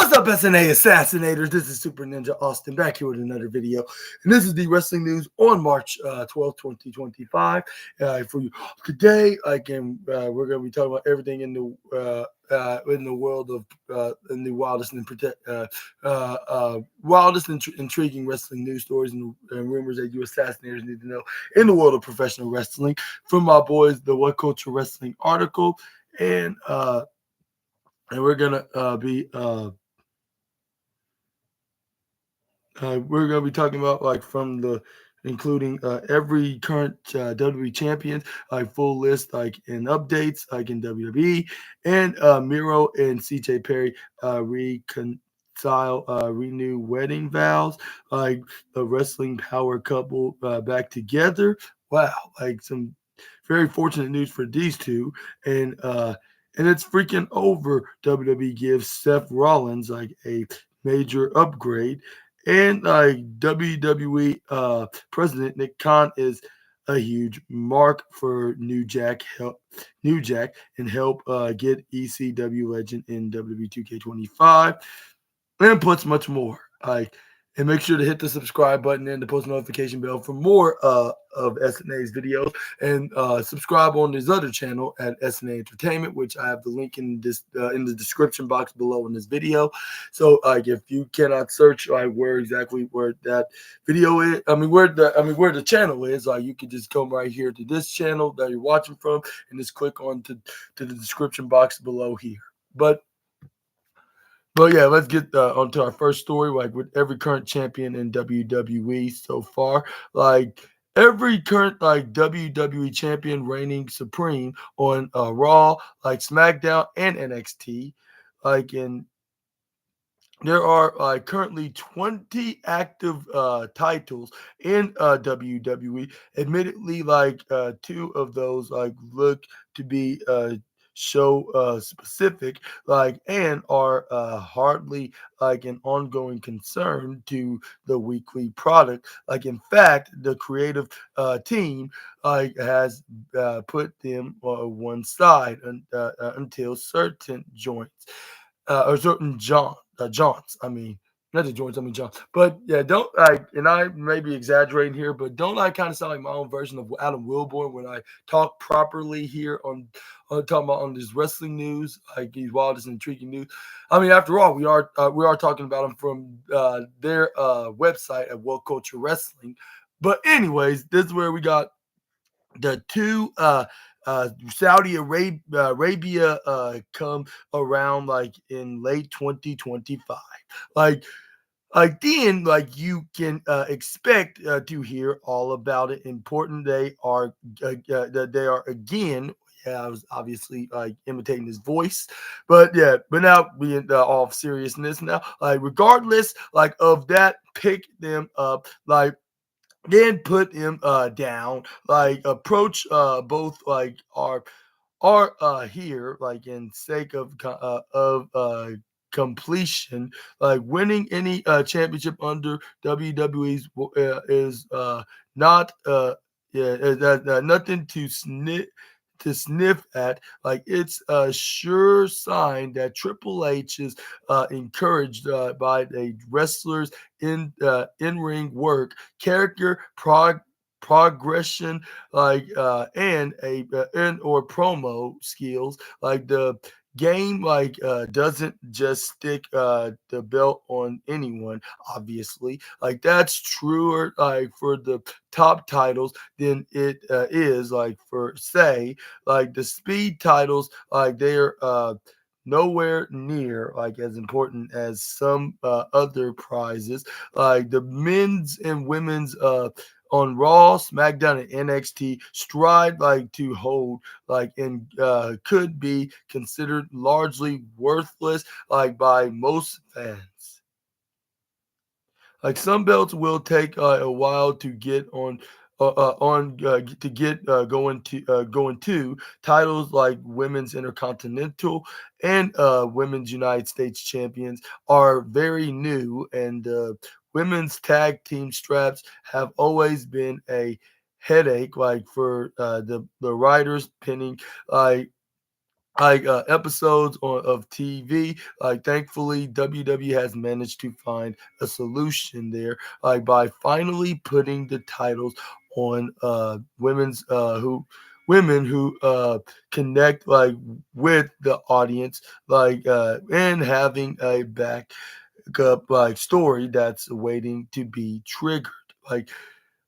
What's up, SNA Assassinators? This is Super Ninja Austin back here with another video. And this is the wrestling news on March 12th, 2025. For you today, we're going to be talking about everything in the world of in the wildest and intriguing wrestling news stories and rumors that you assassinators need to know in the world of professional wrestling. From my boys, the What Culture Wrestling article, and we're gonna we're gonna be talking about including every current WWE champions, like full list, like in updates, like in WWE, and Miro and CJ Perry reconcile, renew wedding vows, like a wrestling power couple back together. Wow, like some very fortunate news for these two, and it's freaking over. WWE gives Seth Rollins like a major upgrade, and like WWE president Nick Khan is a huge mark for New Jack, and help get ECW legend in WWE 2K25, and puts much more. And make sure to hit the subscribe button and the post notification bell for more of SNA's videos, and subscribe on this other channel at SNA Entertainment, which I have the link in the description box below in this video. So if you cannot search where that video is, where the channel is, you can just come right here to this channel that you're watching from and just click on to the description box below here. But yeah, let's get onto our first story. Like with every current champion in WWE so far, like every current WWE champion reigning supreme on Raw, like SmackDown and NXT, and there are currently 20 active titles in WWE. Admittedly, two of those look to be show specific, and are hardly an ongoing concern to the weekly product. In fact, the creative team has put them on one side until certain joints or certain jaunts. Not the joints. John. But yeah, don't and I may be exaggerating here, but don't I kind of sound like my own version of Adam Wilborn when I talk properly here on talking about on this wrestling news, like these wildest and intriguing news. After all, we are talking about them from their website at World Culture Wrestling. But anyways, this is where we got the two Saudi Arabia come around in late 2025. Then you can expect to hear all about it. Important they are that they are again. Yeah, I was obviously imitating his voice, but yeah. But now being all seriousness now, regardless of that, pick them up then put him down, approach both are here in sake of completion, winning any championship under WWE's is not nothing to sniff at. It's a sure sign that Triple H is encouraged by the wrestlers in ring work, character progression, and or promo skills. The game doesn't just stick the belt on anyone. Obviously, that's truer for the top titles than it is for, say, the speed titles. They're nowhere near as important as some other prizes, the men's and women's on Raw, SmackDown, and NXT strive to hold and could be considered largely worthless by most fans. Some belts will take a while to get going to titles like women's intercontinental and women's United States champions are very new, and women's tag team straps have always been a headache for the writers pinning episodes of TV. Like thankfully, WWE has managed to find a solution there, like by finally putting the titles on women who connect like with the audience, and having a backup like story that's waiting to be triggered. Like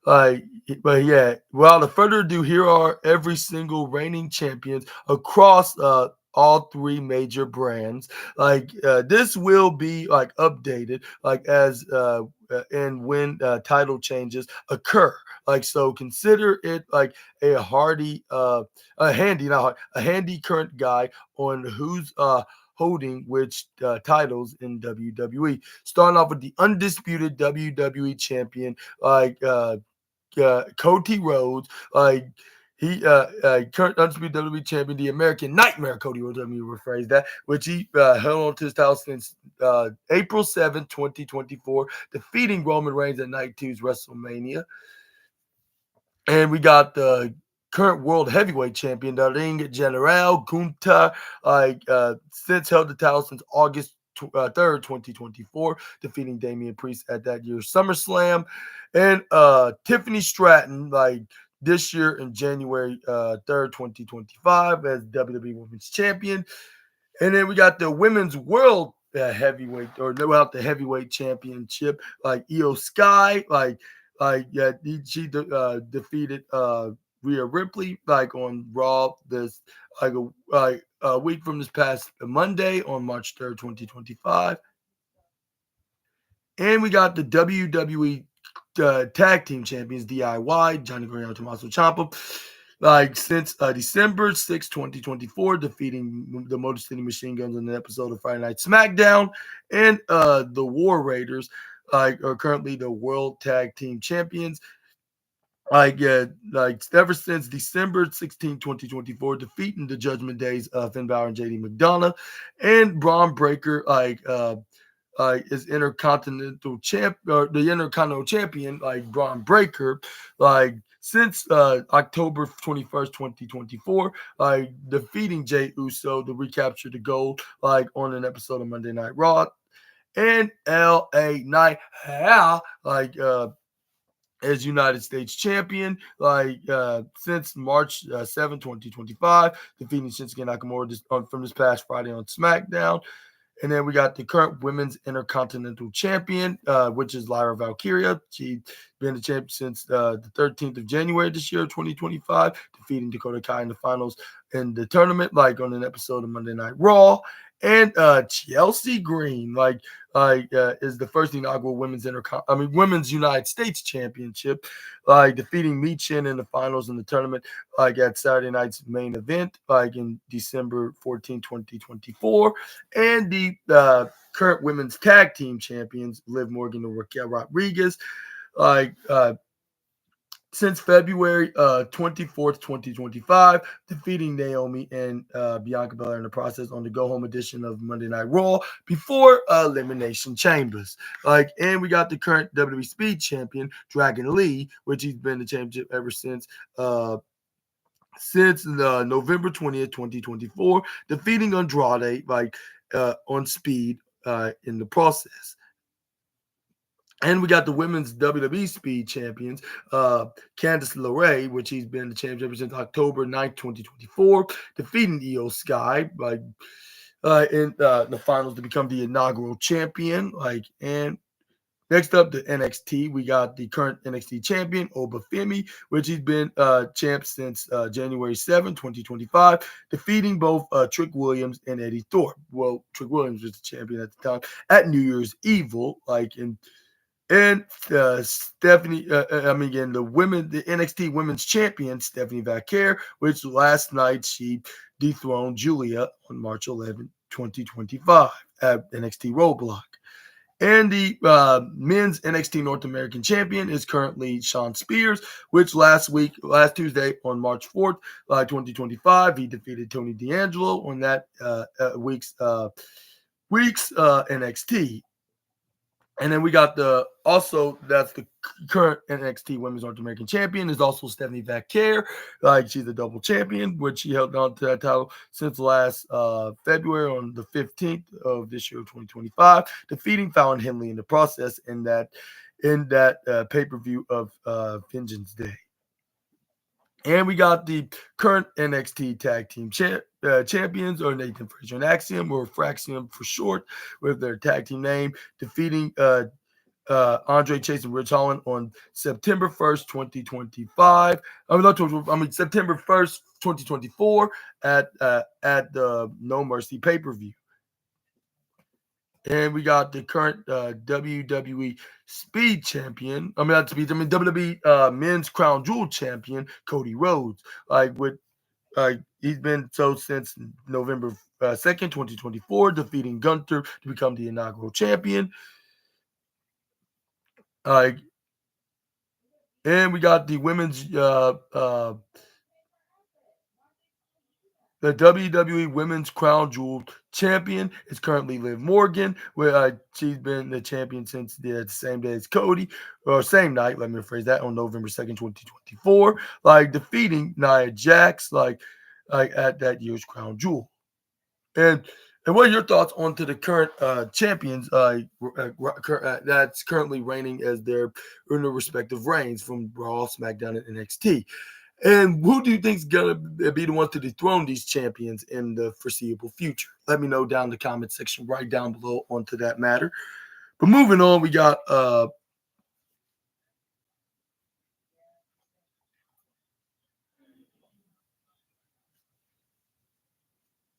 like, but yeah, without further ado, here are every single reigning champions across all three major brands. This will be like updated, like as and when title changes occur. Like so, consider it like a hardy, a handy, not hard, a handy current guide on who's holding which titles in WWE. Starting off with the undisputed WWE champion, like Cody Rhodes, he current undisputed WWE champion, the American Nightmare Cody Rhodes. Let me rephrase that, which he held on to his title since April 7th, 2024, defeating Roman Reigns at Night 2's WrestleMania. And we got the current world heavyweight champion, the Ring General Gunther, since held the title since August 3rd, 2024, defeating Damian Priest at that year's SummerSlam. And Tiffany Stratton, like this year in January 3rd, 2025, as WWE Women's Champion. And then we got the women's world heavyweight, or without the heavyweight championship, like Io Sky, yeah, she defeated Rhea Ripley like on Raw this a week from this past Monday on March 3rd, 2025. And we got the WWE tag team champions, DIY, Johnny Gargano, Tommaso Ciampa, like since December 6th, 2024, defeating the Motor City Machine Guns in an episode of Friday Night SmackDown. And the War Raiders are currently the World Tag Team Champions. Ever since December 16, 2024, defeating the Judgment Days of Finn Balor and JD McDonough. And Braun Breaker, is intercontinental champ, or the intercontinental champion, like Braun Breaker, like since October 21st, 2024, like defeating Jey Uso to recapture the gold, like on an episode of Monday Night Raw. And LA Knight, as United States champion, since March 2025, defeating Shinsuke Nakamura from this past Friday on SmackDown. And then we got the current women's intercontinental champion, which is Lyra Valkyria. She's been the champion since the 13th of January this year, 2025, defeating Dakota Kai in the finals in the tournament, like on an episode of Monday Night Raw. And Chelsea Green, is the first inaugural women's United States Championship, defeating Michin in the finals in the tournament, at Saturday night's main event, in December 14, 2024. And the current women's tag team champions, Liv Morgan and Raquel Rodriguez, like since February 24th, 2025, defeating Naomi and Bianca Belair in the process on the go home edition of Monday Night Raw before Elimination Chambers. And we got the current WWE Speed Champion, Dragon Lee, which he's been the championship ever since November 20th, 2024, defeating Andrade on Speed in the process. And we got the women's WWE Speed Champions, Candice LeRae, which he's been the champion since October 9th, 2024, defeating Io Sky in the finals to become the inaugural champion. And next up, the NXT, we got the current NXT champion, Oba Femi, which he's been champ since January 7th, 2025, defeating both Trick Williams and Eddie Thorpe. Well, Trick Williams was the champion at the time at New Year's Evil, and Stephanie, again, the NXT Women's Champion, Stephanie Vaquer, which last night she dethroned Julia on March 11th, 2025 at NXT Roadblock. And the men's NXT North American champion is currently Shawn Spears, which last Tuesday on March 4th, 2025, he defeated Tony D'Angelo on that week's NXT. And then we got the also that's the current NXT Women's North American Champion is also Stephanie Vaquer. Like she's a double champion, which she held on to that title since last February on the 15th of this year, 2025, defeating Fallon Henley in the process in that pay-per-view of Vengeance Day. And we got the current NXT Tag Team champions, or Nathan Frazier and Axiom, or Fraxium for short, with their tag team name, defeating Andre Chase and Rich Holland on September 1st, 2025. September 1st, 2024 at the No Mercy pay-per-view. And we got the current WWE Speed Champion. Not Speed. WWE Men's Crown Jewel Champion Cody Rhodes. He's been so since November 2nd, 2024, defeating Gunther to become the inaugural champion. And we got the women's the WWE Women's Crown Jewel Champion is currently Liv Morgan, where she's been the champion since the same day as Cody, or same night, let me rephrase that, on November 2nd, 2024, defeating Nia Jax, at that year's Crown Jewel. And what are your thoughts on to the current champions that's currently reigning as their in their respective reigns from Raw, SmackDown, and NXT? And who do you think is going to be the one to dethrone these champions in the foreseeable future? Let me know down in the comment section right down below onto that matter. But moving on, we got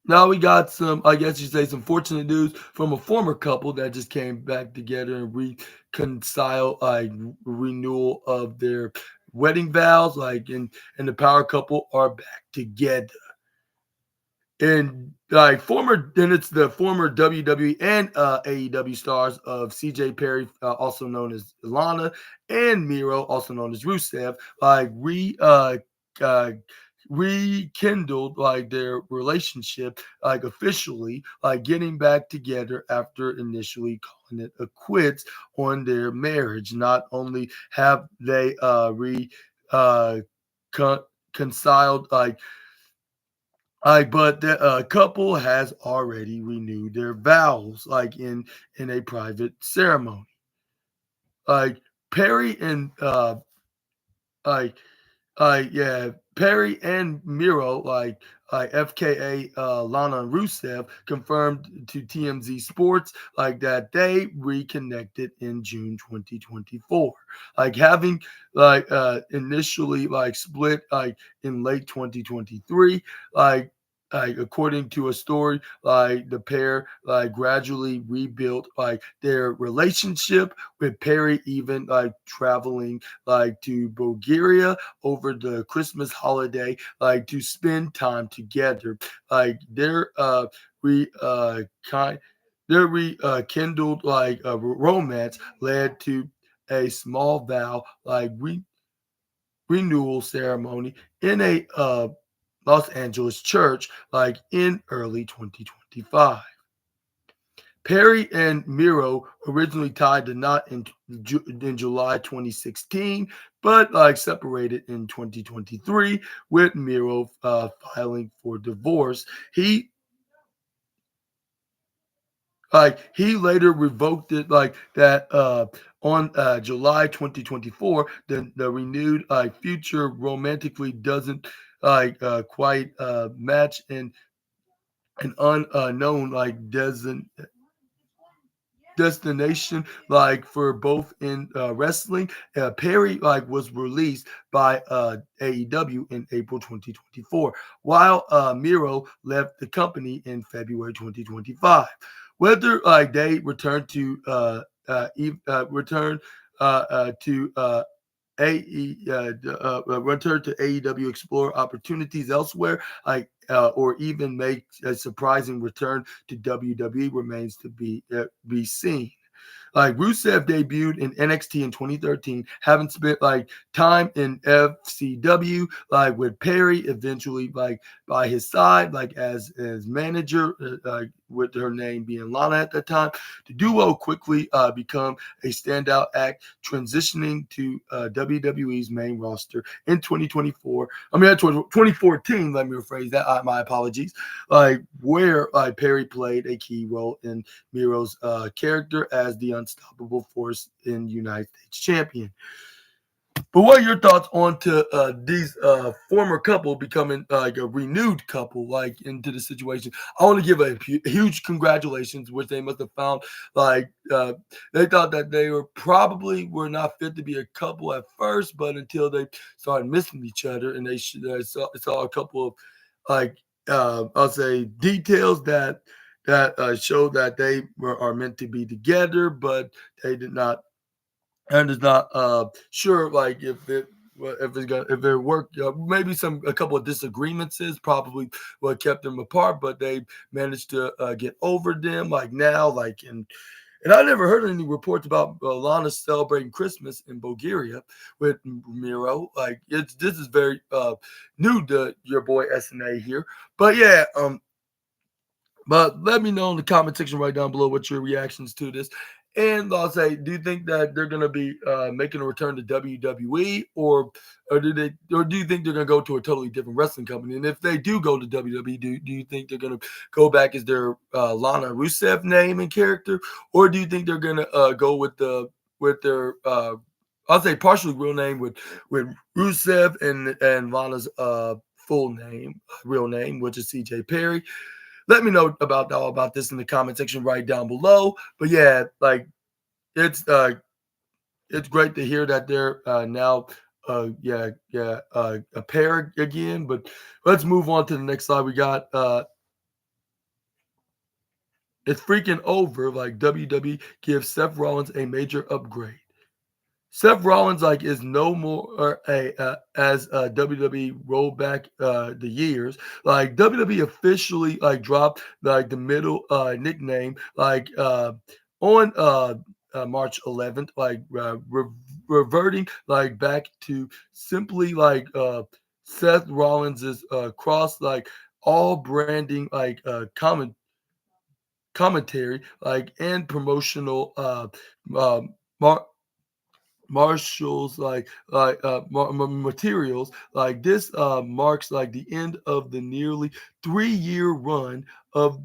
now we got some, I guess you say, some fortunate news from a former couple that just came back together and reconcile renewal of their wedding vows. And the power couple are back together. And it's the former WWE and AEW stars of CJ Perry, also known as Lana, and Miro, also known as Rusev, uh, rekindled their relationship, officially, getting back together after initially calling it a quits on their marriage. Not only have they reconciled, but the couple has already renewed their vows, in a private ceremony. Perry and like Perry and Miro, FKA Lana and Rusev, confirmed to TMZ Sports that they reconnected in June 2024. Having initially split in late 2023, according to a story, the pair gradually rebuilt their relationship, with Perry even traveling to Bulgaria over the Christmas holiday, to spend time together. Their rekindled romance led to a small vow renewal ceremony in a Los Angeles church in early 2025. Perry and Miro originally tied the knot in July 2016, but separated in 2023, with Miro filing for divorce. He later revoked it on July 2024. The renewed future romantically doesn't quite match an unknown destination for both in wrestling. Perry was released by AEW in April 2024, while Miro left the company in February 2025. Whether they return to return to return to AEW, explore opportunities elsewhere, or even make a surprising return to WWE, remains to be seen. Rusev debuted in NXT in 2013, having spent time in FCW, with Perry eventually by his side, as manager, with her name being Lana at that time. The duo quickly become a standout act, transitioning to WWE's main roster in 2024. I mean, 2014. Let me rephrase that. My apologies. Where Perry played a key role in Miro's character as the unstoppable force in United States champion. But what are your thoughts on to these former couple becoming like a renewed couple, like into the situation? I want to give a huge congratulations, which they must have found like they thought that they were not fit to be a couple at first, but until they started missing each other and they saw a couple of like I'll say details that show that they are meant to be together, but they did not and is not sure like if it worked. Maybe a couple of disagreements is probably what kept them apart, but they managed to get over them. Like now, and I never heard any reports about Lana celebrating Christmas in Bulgaria with Miro. Like this is very new to your boy SNA here, but yeah. But let me know in the comment section right down below what your reactions to this. And I'll say, do you think that they're going to be making a return to WWE, or do you think they're going to go to a totally different wrestling company? And if they do go to WWE, do you think they're going to go back as their Lana Rusev name and character, or do you think they're going to go with their I'll say partially real name with Rusev and Lana's real name, which is CJ Perry? Let me know about all about this in the comment section right down below. But yeah, like it's great to hear that they're now a pair again. But let's move on to the next slide. We got it's freaking over. Like WWE gives Seth Rollins a major upgrade. Seth Rollins is no more as WWE rolled back the years. Like WWE officially dropped the middle nickname on March 11th, reverting back to simply Seth Rollins's cross all branding commentary and promotional mar- Marshall's materials this marks the end of the nearly 3-year run of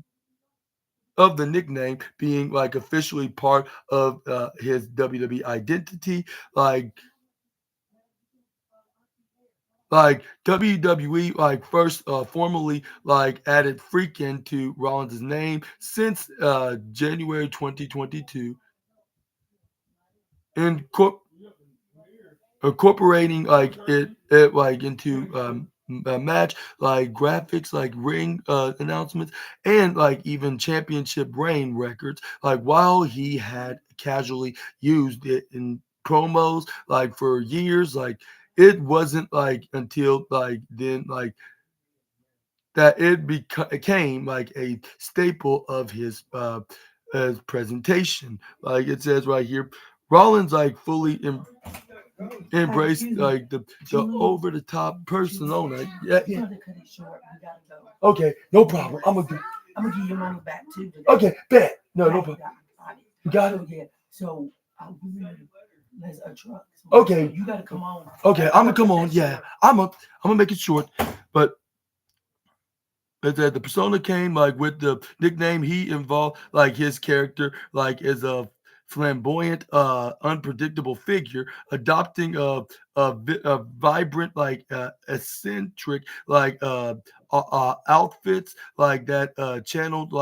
the nickname being officially part of his WWE identity. WWE first formally added freaking to Rollins' name since January 2022 in incorporating it into a match graphics ring announcements and even championship reign records while he had casually used it in promos for years. It wasn't until then that it became a staple of his presentation. It says right here, Rollins fully embrace the over the top persona. Yeah. You gotta cut it short. You gotta go. Okay, no problem. I'm gonna give you money back too. Okay, bet. No problem. You got it. Yeah. So I'll give you. There's a truck. So okay. You gotta come on. Okay, I'm gonna come on. Yeah, I'm gonna make it short, but the persona came with the nickname. He involved his character is a flamboyant, unpredictable figure, adopting a vibrant, eccentric, outfits that channeled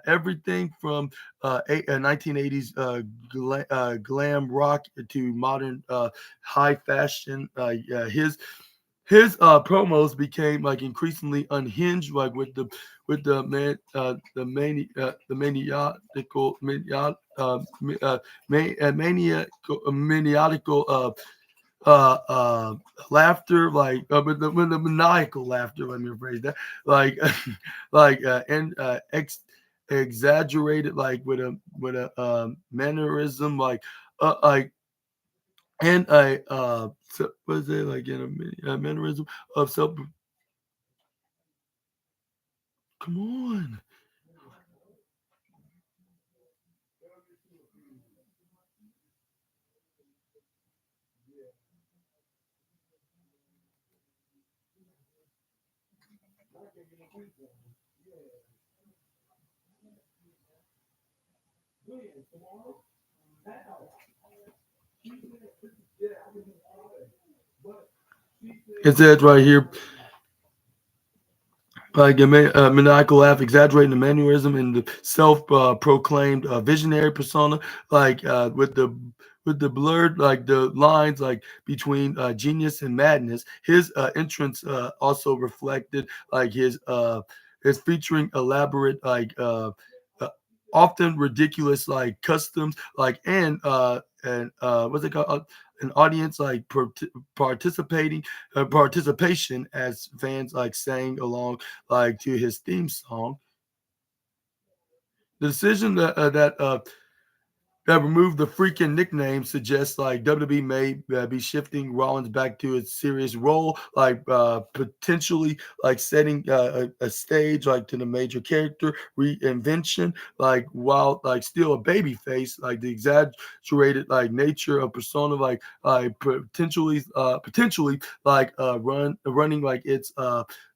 everything from 1980s glam rock to modern high fashion. His promos became increasingly unhinged, with the maniacal uh, uh, laughter, with the maniacal laughter. Let me rephrase that. Like, and exaggerated, with a mannerism, and what is it in a mannerism of self. Come on. It says right here, like a maniacal laugh, exaggerating the mannerism and the self-proclaimed visionary persona, like with the blurred like the lines like between genius and madness. His entrance also reflected like his featuring elaborate uh, often ridiculous like customs like and what's it called? An audience like participating participation as fans like sang along like to his theme song. The decision that removed the freaking nickname suggests like WWE may be shifting Rollins back to its serious role, like potentially like setting a stage like to the major character reinvention, like while like still a baby face, like the exaggerated like nature of persona, like potentially like running like its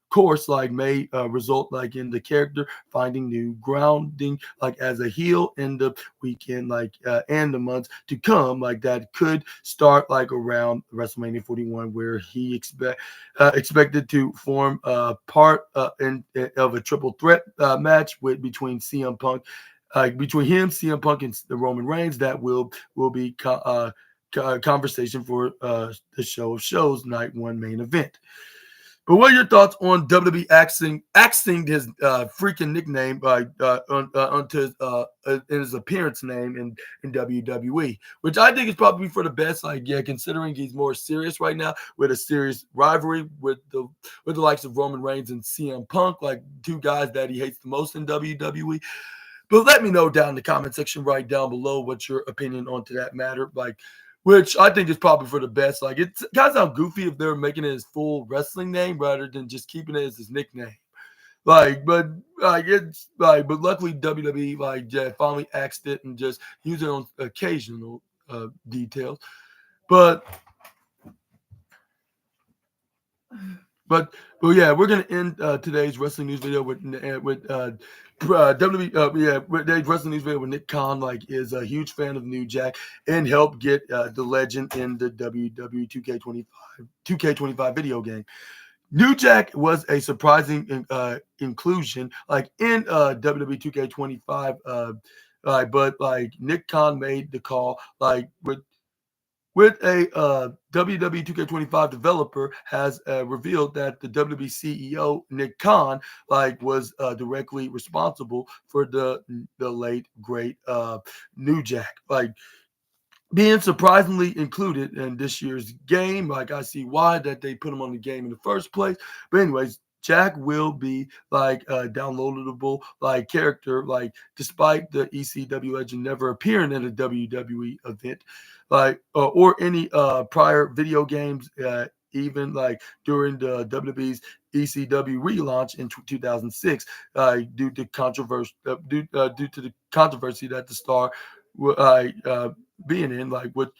course like may result like in the character finding new grounding like as a heel in the weekend like and the months to come like that could start like around WrestleMania 41 where he expected to form part of a triple threat match with between CM Punk between him CM Punk and the Roman Reigns that will be conversation for the show of shows night one main event. But what are your thoughts on WWE axing his freaking nickname onto in his appearance name in WWE, which I think is probably for the best. Like, yeah, considering he's more serious right now with a serious rivalry with the likes of Roman Reigns and CM Punk, like two guys that he hates the most in WWE. But let me know down in the comment section right down below what's your opinion on to that matter. Like, which I think is probably for the best. Like, it's kind of sound goofy if they're making it his full wrestling name rather than just keeping it as his nickname. Like, but like it's like, but luckily WWE like yeah, finally axed it and just use it on occasional details. But But yeah, we're gonna end today's wrestling news video with WWE. Yeah, with today's wrestling news video with Nick Khan. Like, is a huge fan of New Jack and helped get the legend in the WWE 2K25 video game. New Jack was a surprising inclusion, like in WWE 2K25. But like Nick Khan made the call, like with a WWE 2K25 developer has revealed that the WWE CEO Nick Khan like was directly responsible for the late great New Jack like being surprisingly included in this year's game. Like I see why that they put him on the game in the first place. But anyways, Jack will be like a downloadable like character, like despite the ECW legend never appearing in a WWE event, like or any prior video games, even like during the WWE's ECW relaunch in 2006, due to the controversy that the star being in, like what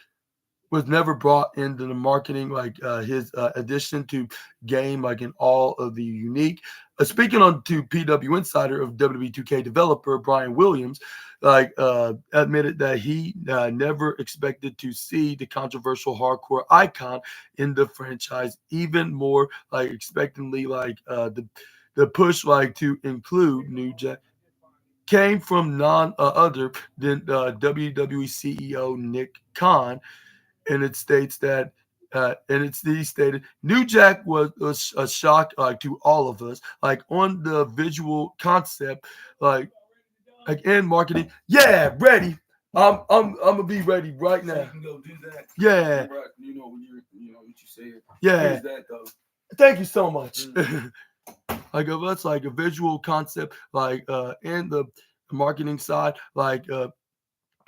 was never brought into the marketing, like his addition to game, like in all of the unique. Speaking on to PW Insider of WWE 2K developer Brian Williams, like admitted that he never expected to see the controversial hardcore icon in the franchise, even more like expectantly, like the push like to include New Jack came from none other than WWE CEO Nick Khan, and it states that. And it's he stated New Jack was a shock like to all of us, like on the visual concept, and marketing. Yeah, ready. I'm gonna be ready right now. So you can go do that. Yeah. You know what you said. Yeah. That, though. Thank you so much. Like of us, like a visual concept, like and the marketing side, like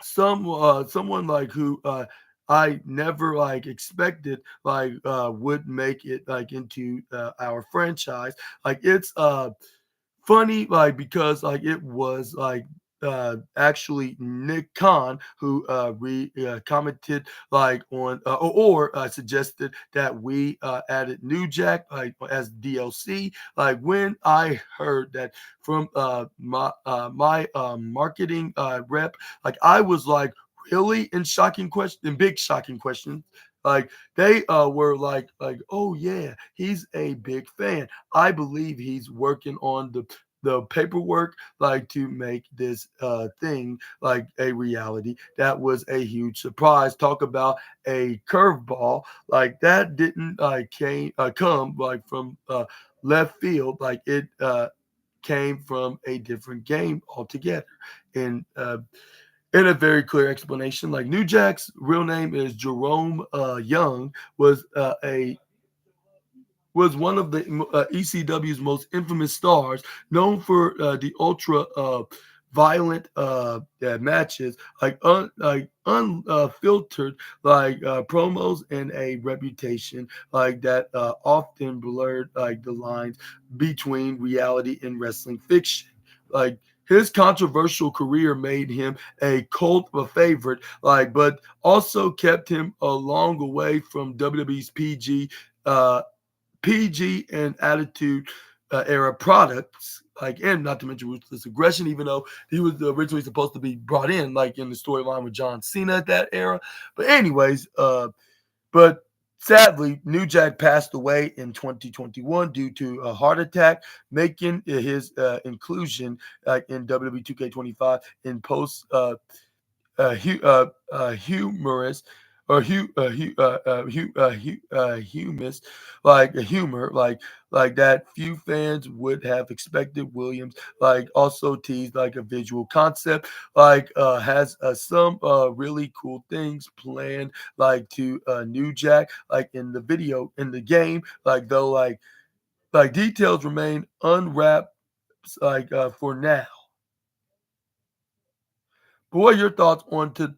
someone like who I never like expected like would make it like into our franchise. Like it's funny like because like it was actually Nick Khan, who commented like on or suggested that we added New Jack like as DLC. Like when I heard that from my marketing rep, like I was like really in big shocking questions. Like they were oh yeah, he's a big fan. I believe he's working on the paperwork like to make this thing like a reality. That was a huge surprise. Talk about a curveball. Like that didn't come like from left field. Like it came from a different game altogether. And in a very clear explanation, like New Jack's real name is Jerome Young, a was one of the ECW's most infamous stars, known for the ultra violent matches, like unfiltered promos and a reputation like that often blurred like the lines between reality and wrestling fiction. Like his controversial career made him a cult favorite, but also kept him a long way from WWE's PG and Attitude Era products, and not to mention Ruthless Aggression, even though he was originally supposed to be brought in, like in the storyline with John Cena at that era. But anyways, but sadly, New Jack passed away in 2021 due to a heart attack, making his inclusion in WWE 2K25 in post humorous or humus like a humor like that few fans would have expected. Williams like also teased like a visual concept has some really cool things planned like to New Jack like in the video in the game, like though like details remain unwrapped for now. But what are your thoughts onto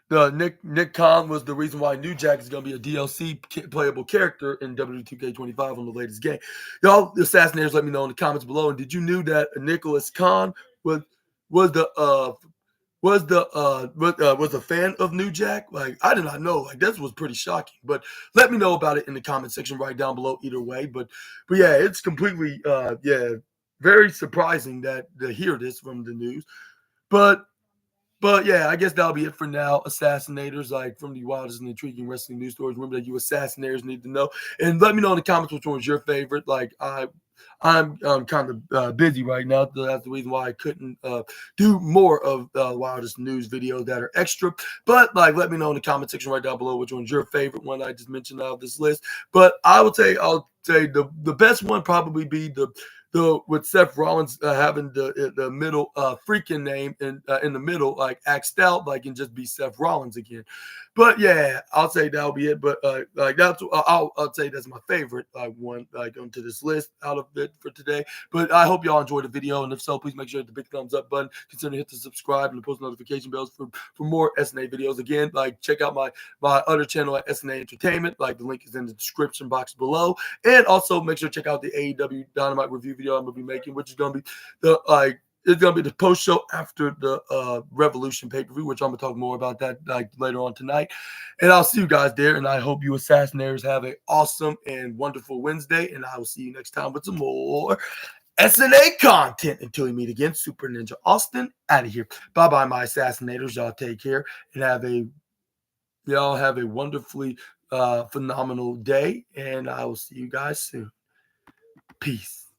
the Nick Khan was the reason why New Jack is going to be a DLC playable character in WWE 2K25 on the latest game. Y'all, the assassinators, let me know in the comments below. And did you knew that Nicholas Khan was was the was a fan of New Jack? Like I did not know. Like this was pretty shocking. But let me know about it in the comment section right down below. Either way, but yeah, it's completely very surprising that to hear this from the news. But but yeah, I guess that'll be it for now. Assassinators, like from the wildest and intriguing wrestling news stories. Remember that you assassinators need to know. And let me know in the comments which one was your favorite. Like I'm kind of busy right now. So that's the reason why I couldn't do more of wildest news videos that are extra. But like, let me know in the comment section right down below which one's your favorite one I just mentioned out of this list. But I'll say the best one probably be the with Seth Rollins having the middle freaking name in the middle like axed out like and just be Seth Rollins again. But yeah, I'll say that'll be it. But like that's I'll say that's my favorite one like onto this list out of it for today. But I hope y'all enjoyed the video, and if so, please make sure to hit the big thumbs up button. Consider to hit the subscribe and the post notification bells for more SNA videos. Again, like check out my other channel at SNA Entertainment. Like the link is in the description box below, and also make sure to check out the AEW Dynamite review video I'm gonna be making, which is gonna be the it's gonna be the post show after the Revolution pay per view, which I'm gonna talk more about that like later on tonight. And I'll see you guys there. And I hope you assassinators have an awesome and wonderful Wednesday. And I will see you next time with some more SNA content. Until we meet again, Super Ninja Austin out of here. Bye bye, my assassinators. Y'all take care and y'all have a wonderfully phenomenal day. And I will see you guys soon. Peace.